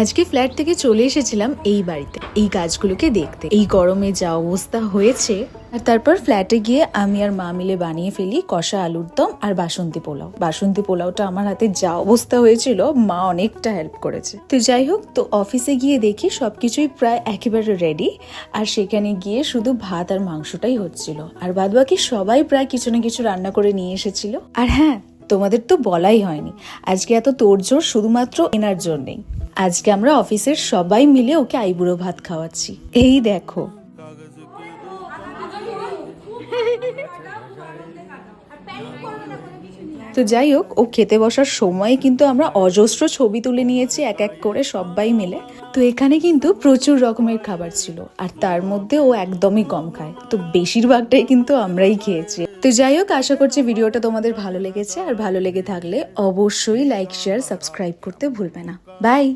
আজকে ফ্ল্যাট থেকে চলে এসেছিলাম এই বাড়িতে এই গাছগুলোকে দেখতে। এই গরমে যা অবস্থা হয়েছে। আর তারপর ফ্ল্যাটে গিয়ে আমি আর মা মিলে বানিয়ে ফেলি কষা আলুর দম আর বাসন্তী পোলাও। বাসন্তী পোলাওটা আমার হাতে যা অবস্থা হয়েছিল, মা অনেকটা হেল্প করেছে। তো যাই হোক, তো অফিসে গিয়ে দেখি সবকিছুই প্রায় একেবারে রেডি। আর সেখানে গিয়ে শুধু ভাত আর মাংসটাই হচ্ছিল, আর বাদবাকি সবাই প্রায় কিছু না কিছু রান্না করে নিয়ে এসেছিল। আর হ্যাঁ, তোমাদের তো বলাই হয়নি, আজকে এত তোড়জোড় শুধুমাত্র এনার জন্যেই। আজকে আমরা অফিসের সবাই মিলে ওকে আইবুড়ো ভাত খাওয়াচ্ছি। এই দেখো। তো যাই হোক, ও খেতে বসার সময় কিন্তু আমরা অজস্র ছবি তুলে নিয়েছি এক এক করে সবাই মিলে। তো এখানে কিন্তু প্রচুর রকমের খাবার ছিল, আর তার মধ্যে ও একদমই কম খায়, তো বেশিরভাগটাই কিন্তু আমরাই খেয়েছি। তো যাই হোক, আশা করছি ভিডিওটা তোমাদের ভালো লেগেছে, আর ভালো লেগে থাকলে অবশ্যই লাইক, শেয়ার, সাবস্ক্রাইব করতে ভুলবে না। বাই।